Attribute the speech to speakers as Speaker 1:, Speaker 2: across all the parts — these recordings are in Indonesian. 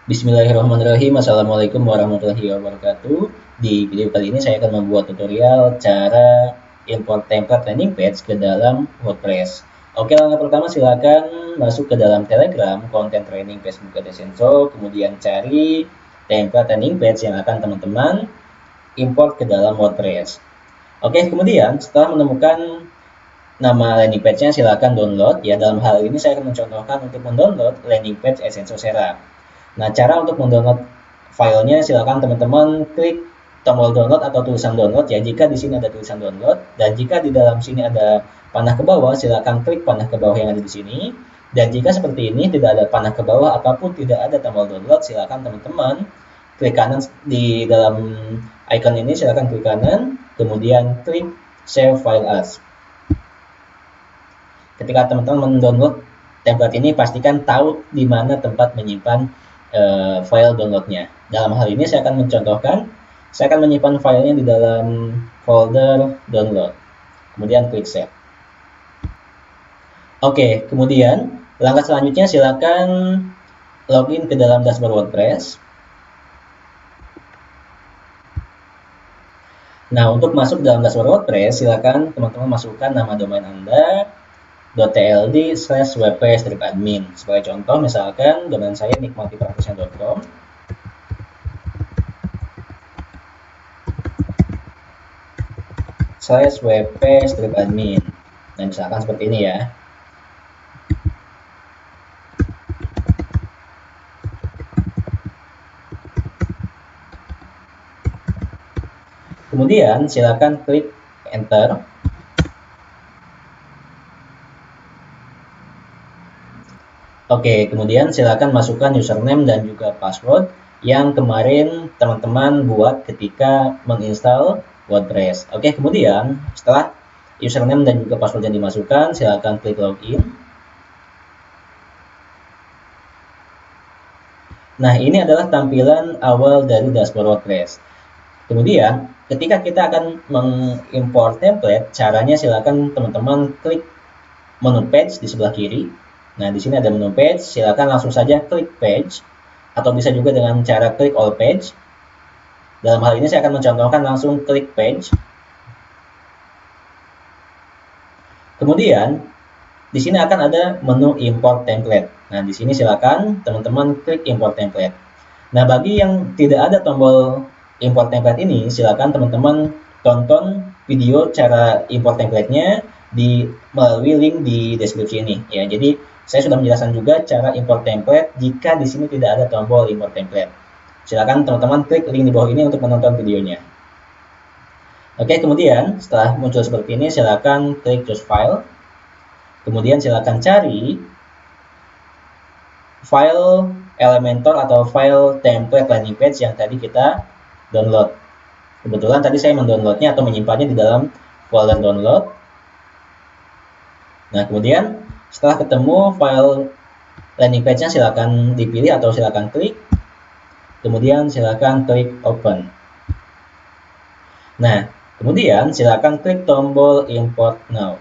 Speaker 1: Bismillahirrahmanirrahim. Assalamualaikum warahmatullahi wabarakatuh. Di video kali ini saya akan membuat tutorial cara import template landing page ke dalam WordPress. Oke, langkah pertama silakan masuk ke dalam Telegram, konten training Facebook Adesenso, kemudian cari template landing page yang akan teman-teman import ke dalam WordPress. Oke, kemudian setelah menemukan nama landing page-nya silakan download ya. Dalam hal ini saya akan mencontohkan untuk mendownload landing page Adesenso Sera. Nah, cara untuk mendownload filenya silakan teman-teman klik tombol download atau tulisan download ya. Jika di sini ada tulisan download dan jika di dalam sini ada panah ke bawah, silakan klik panah ke bawah yang ada di sini. Dan jika seperti ini tidak ada panah ke bawah ataupun tidak ada tombol download, silakan teman-teman klik kanan di dalam icon ini, silakan klik kanan, kemudian klik save file as. Ketika teman-teman mendownload template ini, pastikan tahu di mana tempat menyimpan file downloadnya. Dalam hal ini saya akan mencontohkan, saya akan menyimpan filenya di dalam folder download. Kemudian klik save. Oke, kemudian langkah selanjutnya silakan login ke dalam dashboard WordPress. Nah, untuk masuk dalam dashboard WordPress, silakan teman-teman masukkan nama domain Anda, .tld/wp-admin. Sebagai contoh, misalkan domain saya nikmatiprofessional.com. /wp-admin. Nah, misalkan seperti ini ya. Kemudian silakan klik enter. Oke, kemudian silakan masukkan username dan juga password yang kemarin teman-teman buat ketika menginstal WordPress. Oke, kemudian setelah username dan juga password yang dimasukkan, silakan klik login. Nah, ini adalah tampilan awal dari dashboard WordPress. Kemudian, ketika kita akan mengimport template, caranya silakan teman-teman klik menu page di sebelah kiri. Nah, di sini ada menu page, silakan langsung saja klik page, atau bisa juga dengan cara klik all page. Dalam hal ini saya akan mencontohkan langsung klik page. Kemudian, di sini akan ada menu import template. Nah, di sini silakan teman-teman klik import template. Nah, bagi yang tidak ada tombol import template ini, silakan teman-teman tonton video cara import template-nya melalui link di deskripsi ini ya. Jadi saya sudah menjelaskan juga cara import template jika di sini tidak ada tombol import template. Silakan teman-teman klik link di bawah ini untuk menonton videonya. Oke, kemudian setelah muncul seperti ini, silakan klik choose file. Kemudian silakan cari file Elementor atau file template landing page yang tadi kita download. Kebetulan tadi saya mendownloadnya atau menyimpannya di dalam folder download. Nah, kemudian setelah ketemu file landing page-nya, silakan dipilih atau silakan klik. Kemudian silakan klik open. Nah, kemudian silakan klik tombol import now.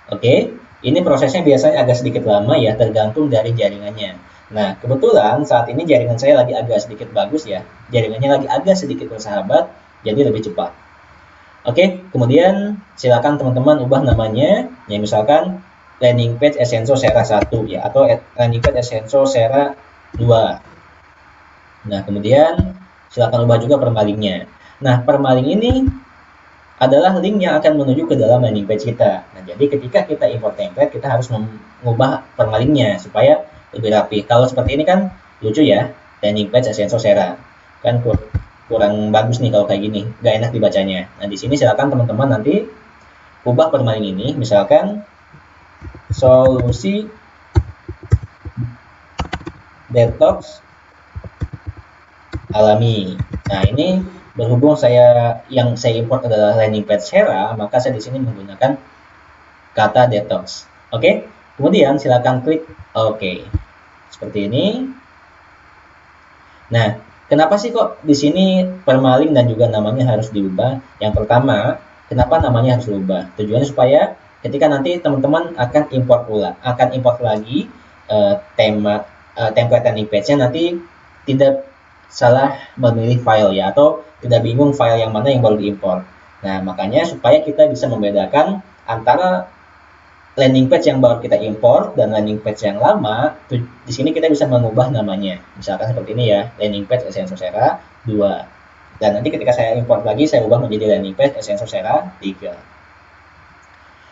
Speaker 1: Oke, ini prosesnya biasanya agak sedikit lama ya, tergantung dari jaringannya. Nah, kebetulan saat ini jaringan saya lagi agak sedikit bagus ya. Jaringannya lagi agak sedikit bersahabat, jadi lebih cepat. Oke, kemudian silakan teman-teman ubah namanya, ya misalkan landing page Adesenso Sera 1 ya, atau landing page Adesenso Sera 2. Nah, kemudian silakan ubah juga permalingnya. Nah, permaling ini adalah link yang akan menuju ke dalam landing page kita. Nah, jadi ketika kita import template, kita harus mengubah permalingnya supaya lebih rapi. Kalau seperti ini kan lucu ya, landing page Adesenso Sera. Kan kurang bagus nih kalau kayak gini, nggak enak dibacanya. Nah, di sini silakan teman-teman nanti ubah permaling ini, misalkan solusi detox alami. Nah, ini berhubung yang saya import adalah landing page Sera, maka saya di sini menggunakan kata detox. Oke, kemudian silakan klik OK. Seperti ini. Nah, kenapa sih kok di sini permaling dan juga namanya harus diubah? Yang pertama, kenapa namanya harus diubah? Tujuannya supaya ketika nanti teman-teman akan import lagi tema template landing page-nya nanti tidak salah memilih file ya, atau tidak bingung file yang mana yang baru diimpor. Nah, makanya supaya kita bisa membedakan antara landing page yang baru kita import dan landing page yang lama, di sini kita bisa mengubah namanya. Misalkan seperti ini ya, landing page Essensosera 2. Dan nanti ketika saya import lagi, saya ubah menjadi landing page Essensosera 3.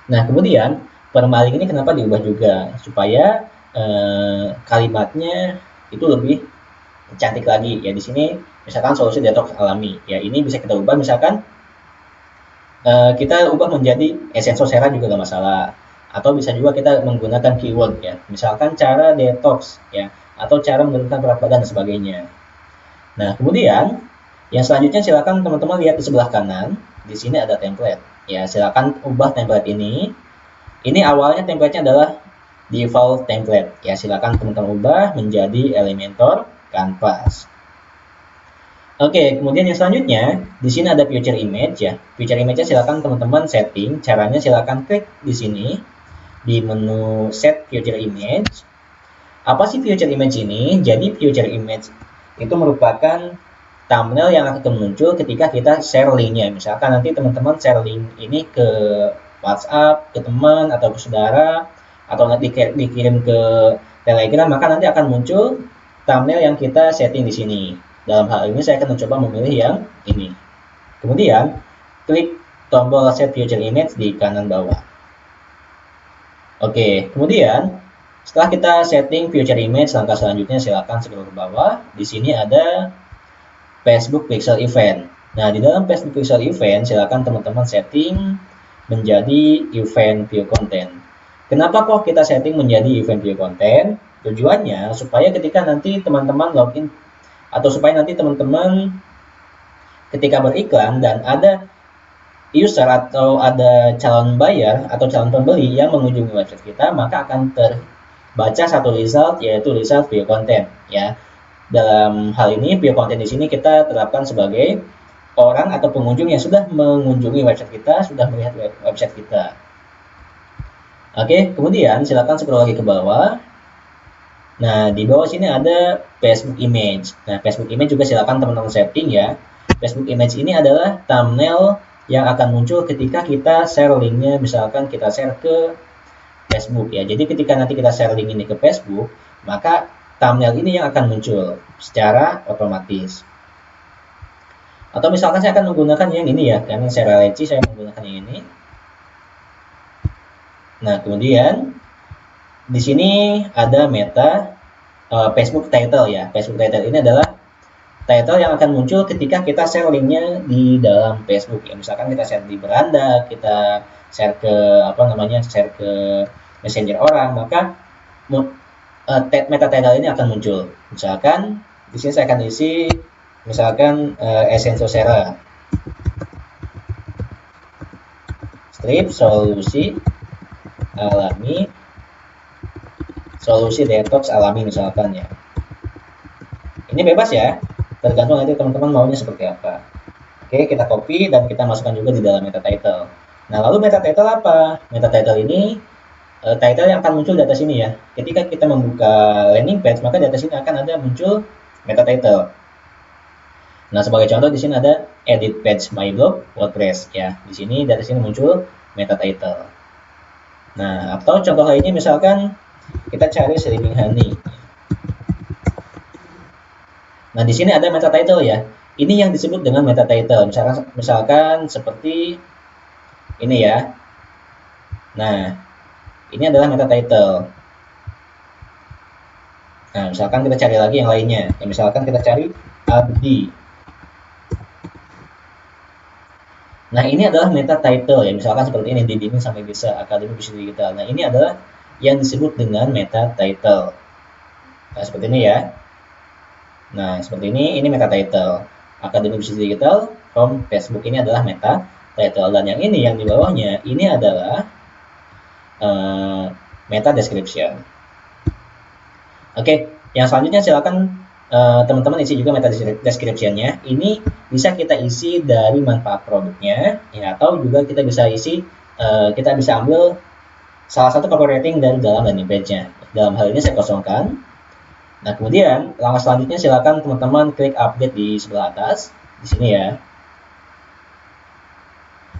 Speaker 1: Nah, kemudian permaling ini kenapa diubah juga? Supaya kalimatnya itu lebih cantik lagi ya. Di sini misalkan solusi detox alami ya, ini bisa kita ubah misalkan kita ubah menjadi Essensosera juga gak masalah, atau bisa juga kita menggunakan keyword ya, misalkan cara detox ya, atau cara menurunkan berat badan dan sebagainya. Nah, kemudian yang selanjutnya silakan teman-teman lihat di sebelah kanan, di sini ada template ya, silakan ubah template ini. Ini awalnya template-nya adalah default template ya, silakan teman-teman ubah menjadi Elementor Canvas. Oke, kemudian yang selanjutnya di sini ada future image ya. Future image-nya silakan teman-teman setting. Caranya silakan klik di sini di menu set future image. Apa sih future image ini? Jadi future image itu merupakan thumbnail yang akan muncul ketika kita share link-nya. Misalkan nanti teman-teman share link ini ke WhatsApp, ke teman atau ke saudara, atau nanti dikirim ke Telegram, maka nanti akan muncul thumbnail yang kita setting di sini. Dalam hal ini saya akan mencoba memilih yang ini. Kemudian klik tombol set future image di kanan bawah. Oke, kemudian setelah kita setting future image, langkah selanjutnya silakan scroll ke bawah. Di sini ada Facebook Pixel Event. Nah, di dalam Facebook Pixel Event silakan teman-teman setting menjadi event view content. Kenapa kok kita setting menjadi event view content? Tujuannya supaya ketika nanti teman-teman login, atau supaya nanti teman-teman ketika beriklan dan ada user atau ada calon buyer atau calon pembeli yang mengunjungi website kita, maka akan terbaca satu result, yaitu result view content ya. Dalam hal ini view content di sini kita terapkan sebagai orang atau pengunjung yang sudah mengunjungi website kita, sudah melihat website kita. Oke, kemudian silakan scroll lagi ke bawah. Nah, di bawah sini ada Facebook image. Nah, Facebook image juga silakan teman-teman setting ya. Facebook image ini adalah thumbnail yang akan muncul ketika kita share linknya, misalkan kita share ke Facebook ya. Jadi ketika nanti kita share link ini ke Facebook, maka thumbnail ini yang akan muncul secara otomatis. Atau misalkan saya akan menggunakan yang ini ya, karena saya releci, saya menggunakan yang ini. Nah, kemudian di sini ada meta Facebook title ya. Facebook title ini adalah title yang akan muncul ketika kita share linknya di dalam Facebook ya. Misalkan kita share di beranda, kita share ke share ke messenger orang, maka meta title ini akan muncul. Misalkan di sini saya akan isi misalkan Essensosera strip solusi alami, solusi detox alami misalkan ya. Ini bebas ya, tergantung nanti teman-teman maunya seperti apa. Oke, kita copy dan kita masukkan juga di dalam meta title. Nah, lalu meta title apa? Meta title ini title yang akan muncul di atas sini ya. Ketika kita membuka landing page, maka di atas sini akan ada muncul meta title. Nah, sebagai contoh di sini ada edit page my blog WordPress ya. Di sini dari sini muncul meta title. Nah, atau contoh lainnya misalkan kita cari Sleeping Honey. Nah, di sini ada meta title ya. Ini yang disebut dengan meta title. Misalkan seperti ini ya. Nah, ini adalah meta title. Nah, misalkan kita cari lagi yang lainnya. Ya, misalkan kita cari Abdi. Nah, ini adalah meta title ya. Misalkan seperti ini, dibimbing sampai bisa Akademi Bisnis Digital. Nah, ini adalah yang disebut dengan meta title. Nah, seperti ini ya. Nah, seperti ini meta title. Akademi Bisnis Digital from Facebook, ini adalah meta title. Dan yang ini, yang di bawahnya, ini adalah meta description. Oke, yang selanjutnya silakan teman-teman isi juga meta description-nya. Ini bisa kita isi dari manfaat produknya, ya, atau juga kita bisa isi, kita bisa ambil salah satu copywriting dari dalam landing page-nya. Dalam hal ini saya kosongkan. Nah, kemudian langkah selanjutnya silakan teman-teman klik update di sebelah atas, di sini ya.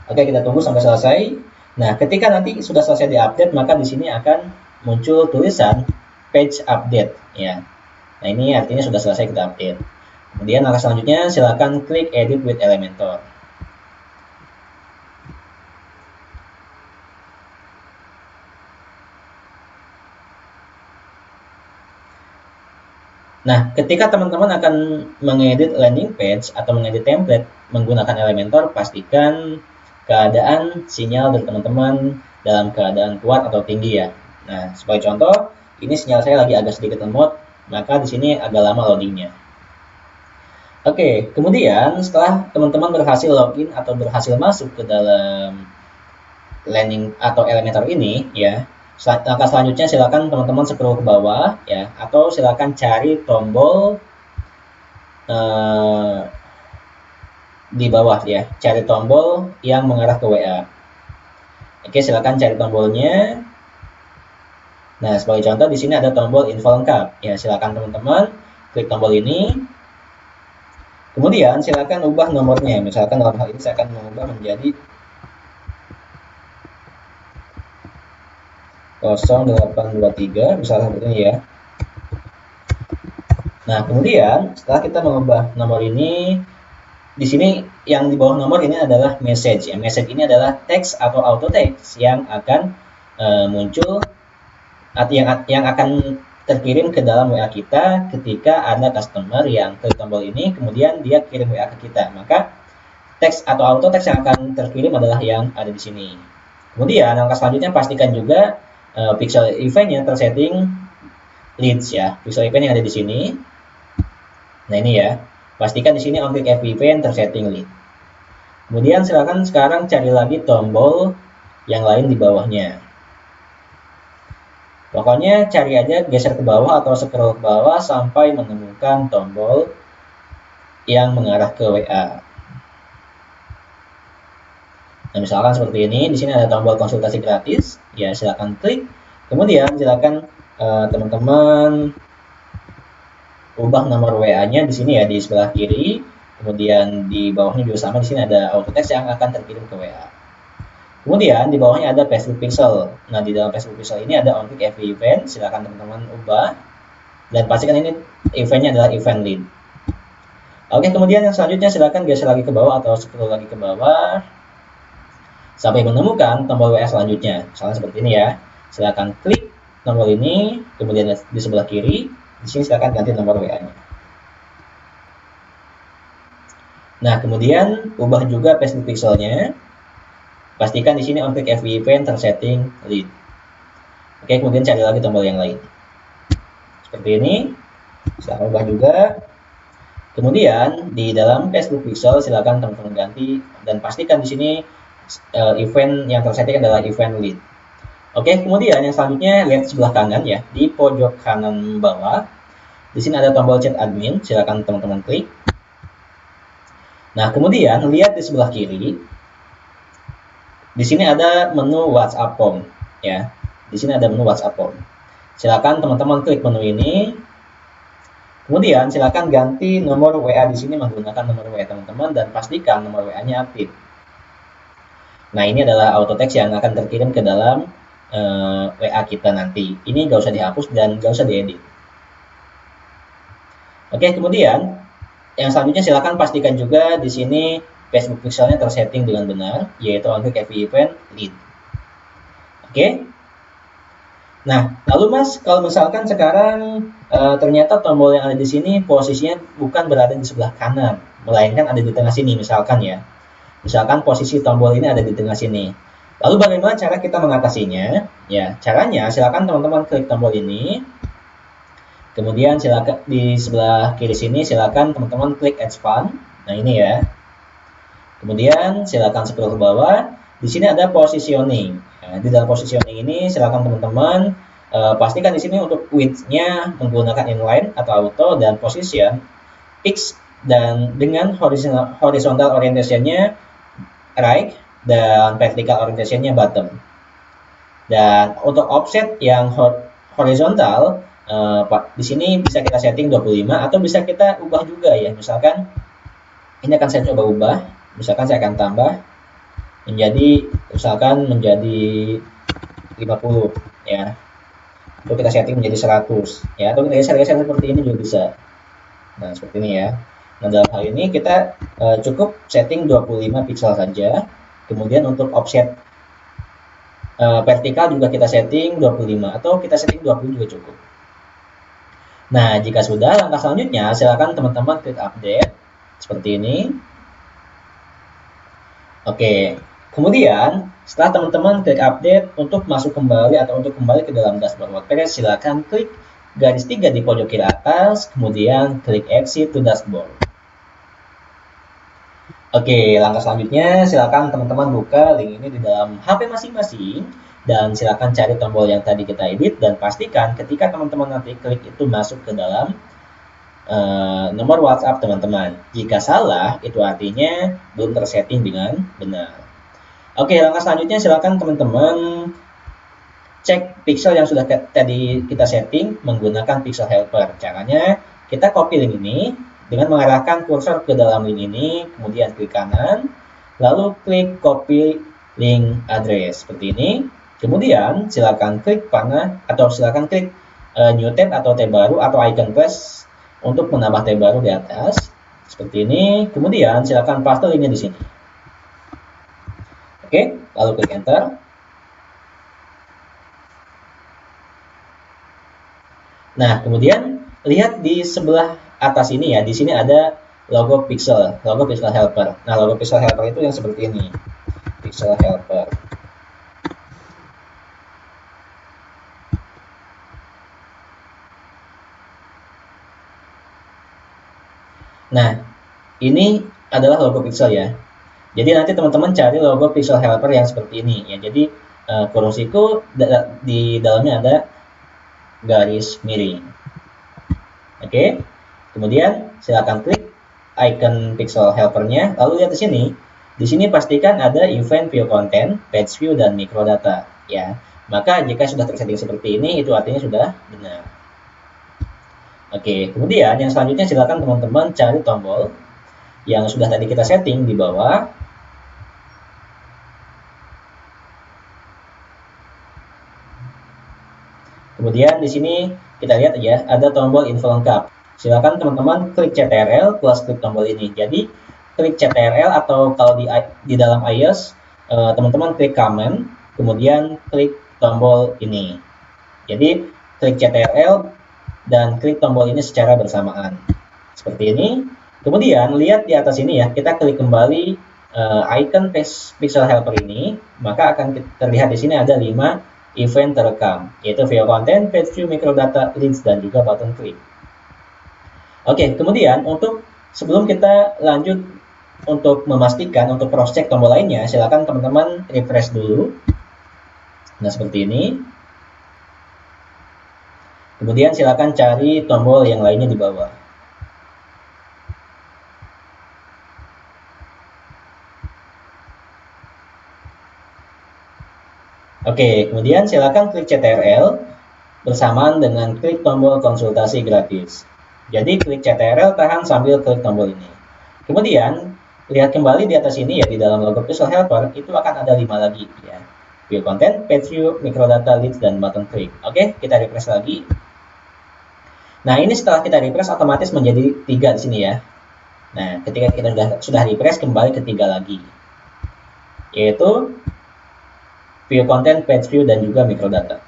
Speaker 1: Oke, kita tunggu sampai selesai. Nah, ketika nanti sudah selesai diupdate, maka di sini akan muncul tulisan page update ya. Nah, ini artinya sudah selesai kita update. Kemudian langkah selanjutnya silakan klik edit with Elementor. Nah, ketika teman-teman akan mengedit landing page atau mengedit template menggunakan Elementor, pastikan keadaan sinyal dari teman-teman dalam keadaan kuat atau tinggi ya. Nah, sebagai contoh, ini sinyal saya lagi agak sedikit lemot, maka di sini agak lama loadingnya. Oke, kemudian setelah teman-teman berhasil login atau berhasil masuk ke dalam landing atau Elementor ini ya, langkah selanjutnya silakan teman-teman scroll ke bawah ya, atau silakan cari tombol di bawah ya, cari tombol yang mengarah ke WA. Oke, silakan cari tombolnya. Nah, sebagai contoh di sini ada tombol info lengkap ya, silakan teman-teman klik tombol ini. Kemudian silakan ubah nomornya, misalkan dalam hal ini saya akan mengubah menjadi 0823 misalnya seperti ini ya. Nah, kemudian setelah kita mengubah nomor ini, di sini yang di bawah nomor ini adalah message ya. Message ini adalah teks atau auto text yang akan muncul atau yang akan terkirim ke dalam WA kita ketika ada customer yang klik tombol ini kemudian dia kirim WA ke kita. Maka teks atau auto text yang akan terkirim adalah yang ada di sini. Kemudian langkah selanjutnya pastikan juga pixel event yang tersetting leads ya. Pixel event yang ada di sini. Nah, ini ya. Pastikan di sini on click FB event tersetting lead. Kemudian silakan sekarang cari lagi tombol yang lain di bawahnya. Pokoknya cari aja, geser ke bawah atau scroll ke bawah sampai menemukan tombol yang mengarah ke WA. Nah, misalkan seperti ini, di sini ada tombol konsultasi gratis, ya silakan klik. Kemudian silakan teman-teman ubah nomor WA-nya di sini ya, di sebelah kiri. Kemudian di bawahnya juga sama, di sini ada auto text yang akan terkirim ke WA. Kemudian di bawahnya ada Facebook Pixel. Nah, di dalam Facebook Pixel ini ada on click FB event, silakan teman-teman ubah. Dan pastikan ini eventnya adalah event lead. Oke, kemudian yang selanjutnya silakan geser lagi ke bawah atau scroll lagi ke bawah sampai menemukan tombol WA selanjutnya. Misalnya seperti ini ya. Silakan klik tombol ini, kemudian di sebelah kiri, di sini silakan ganti nomor WA-nya. Nah, kemudian ubah juga Facebook Pixel-nya. Pastikan di sini on click FB event tersetting lead. Oke, kemudian cari lagi tombol yang lain. Seperti ini. Silakan ubah juga. Kemudian di dalam Facebook Pixel silakan teman-teman ganti dan pastikan di sini event yang tersetting adalah event lead. Oke, kemudian yang selanjutnya lihat sebelah kanan ya, di pojok kanan bawah. Di sini ada tombol chat admin, silakan teman-teman klik. Nah, kemudian lihat di sebelah kiri. Di sini ada menu WhatsApp form ya. Di sini ada menu WhatsApp form. Silakan teman-teman klik menu ini. Kemudian silakan ganti nomor WA di sini menggunakan nomor WA teman-teman dan pastikan nomor WA-nya aktif. Nah, ini adalah auto text yang akan terkirim ke dalam WA kita nanti. Ini nggak usah dihapus dan nggak usah diedit. Oke, kemudian yang selanjutnya silakan pastikan juga di sini Facebook Pixel-nya tersetting dengan benar, yaitu on click FB event lead. Oke. Nah, lalu Mas, kalau misalkan sekarang ternyata tombol yang ada di sini posisinya bukan berada di sebelah kanan, melainkan ada di tengah sini misalkan ya. Misalkan posisi tombol ini ada di tengah sini. Lalu bagaimana cara kita mengatasinya? Ya, caranya silakan teman-teman klik tombol ini. Kemudian silakan di sebelah kiri sini silakan teman-teman klik expand. Nah, ini ya. Kemudian silakan scroll ke bawah. Di sini ada positioning. Nah, di dalam positioning ini silakan teman-teman pastikan di sini untuk width-nya menggunakan inline atau auto dan position X dan dengan horizontal orientation-nya right dan vertical orientation-nya bottom. Dan untuk offset yang horizontal Di sini bisa kita setting 25 atau bisa kita ubah juga ya. Misalkan ini akan saya coba ubah. Misalkan saya akan tambah menjadi 50 ya. Atau kita setting menjadi 100 ya, atau kita geser-geser seperti ini juga bisa. Nah, seperti ini ya. Nah, dalam hal ini kita cukup setting 25 pixel saja. Kemudian untuk offset vertikal juga kita setting 25 atau kita setting 20 juga cukup. Nah, jika sudah, langkah selanjutnya silakan teman-teman klik update seperti ini. Oke, kemudian setelah teman-teman klik update, untuk masuk kembali atau untuk kembali ke dalam dashboard WordPress, silakan klik garis 3 di pojok kiri atas, kemudian klik exit to dashboard. Oke, langkah selanjutnya silakan teman-teman buka link ini di dalam HP masing-masing dan silakan cari tombol yang tadi kita edit dan pastikan ketika teman-teman nanti klik itu masuk ke dalam nomor WhatsApp teman-teman. Jika salah, itu artinya belum tersetting dengan benar. Oke, langkah selanjutnya silakan teman-teman cek pixel yang sudah tadi kita setting menggunakan pixel helper. Caranya kita copy link ini dengan mengarahkan kursor ke dalam link ini, kemudian klik kanan, lalu klik copy link address seperti ini. Kemudian silakan klik panah atau silakan klik new tab atau tab baru atau icon plus untuk menambah tab baru di atas seperti ini. Kemudian silakan paste linknya di sini. Oke, lalu klik enter. Nah, kemudian lihat di sebelah atas ini ya, di sini ada logo pixel helper. Nah, logo pixel helper itu yang seperti ini, pixel helper. Nah, ini adalah logo pixel ya. Jadi nanti teman-teman cari logo pixel helper yang seperti ini ya. Jadi kurung siku di dalamnya ada garis miring. Oke. Kemudian silakan klik icon pixel helpernya. Lalu lihat di sini. Di sini pastikan ada event view content, page view dan microdata ya. Maka jika sudah tersetting seperti ini itu artinya sudah benar. Oke, kemudian yang selanjutnya silakan teman-teman cari tombol yang sudah tadi kita setting di bawah. Kemudian di sini kita lihat ya, ada tombol info lengkap. Silakan teman-teman klik CTRL plus klik tombol ini. Jadi klik CTRL atau kalau di dalam iOS teman-teman klik command, kemudian klik tombol ini. Jadi klik CTRL dan klik tombol ini secara bersamaan seperti ini. Kemudian lihat di atas ini ya, kita klik kembali icon pixel helper ini, maka akan terlihat di sini ada 5 event terekam, yaitu view content, page view, microdata, leads, dan juga button click. Oke, kemudian sebelum kita lanjut untuk memastikan untuk cross check tombol lainnya, silakan teman-teman refresh dulu. Nah, seperti ini. Kemudian silakan cari tombol yang lainnya di bawah. Oke, kemudian silakan klik CTRL bersamaan dengan klik tombol konsultasi gratis. Jadi klik CTRL tahan sambil klik tombol ini. Kemudian lihat kembali di atas ini ya, di dalam logo pixel helper itu akan ada 5 lagi ya. View content, page view, microdata, leads, dan button click. Oke, kita refresh lagi. Nah, ini setelah kita refresh otomatis menjadi 3 di sini ya. Nah, ketika kita sudah refresh kembali ke 3 lagi. Yaitu view content, page view, dan juga microdata.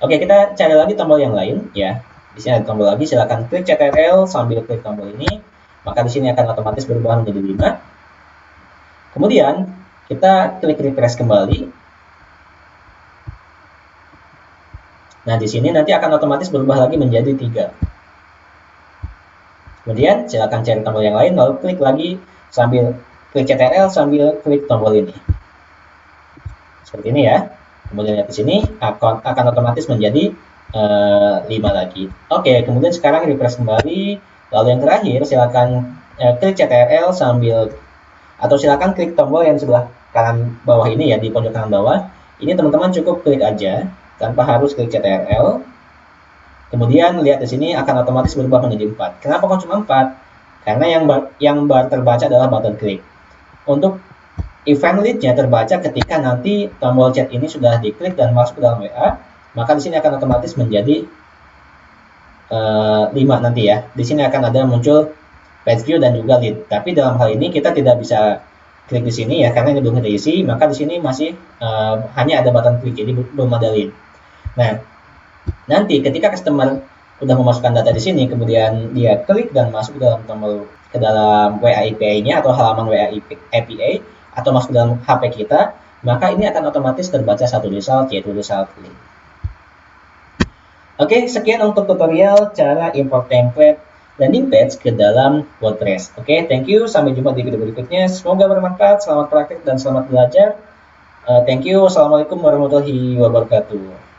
Speaker 1: Oke, kita cari lagi tombol yang lain ya. Di sini ada tombol lagi, silakan klik CTRL sambil klik tombol ini, maka di sini akan otomatis berubah menjadi 5. Kemudian kita klik refresh kembali. Nah, di sini nanti akan otomatis berubah lagi menjadi 3. Kemudian silakan cari tombol yang lain, lalu klik lagi sambil klik CTRL sambil klik tombol ini. Seperti ini ya. Kemudian lihat di sini akan otomatis menjadi 5 lagi. Oke, kemudian sekarang refresh kembali. Lalu yang terakhir silakan klik CTRL sambil atau silakan klik tombol yang sebelah kanan bawah ini ya, di pojok kanan bawah. Ini teman-teman cukup klik aja tanpa harus klik CTRL. Kemudian lihat di sini akan otomatis berubah menjadi 4. Kenapa kok cuma 4? Karena yang terbaca adalah button klik. Untuk event lead-nya terbaca ketika nanti tombol chat ini sudah diklik dan masuk ke dalam WA, maka di sini akan otomatis menjadi 5 nanti ya. Di sini akan ada muncul page view dan juga lead. Tapi dalam hal ini kita tidak bisa klik di sini ya karena ini belum terisi, maka di sini masih hanya ada button klik, jadi belum ada lead. Nah, nanti ketika customer udah memasukkan data di sini, kemudian dia klik dan masuk ke dalam WA API-nya atau halaman WA API atau masuk ke dalam HP kita, maka ini akan otomatis terbaca satu result, yaitu result lead. Oke, sekian untuk tutorial cara import template landing page ke dalam WordPress. Oke, thank you. Sampai jumpa di video berikutnya. Semoga bermanfaat. Selamat praktik dan selamat belajar. Thank you. Wassalamualaikum warahmatullahi wabarakatuh.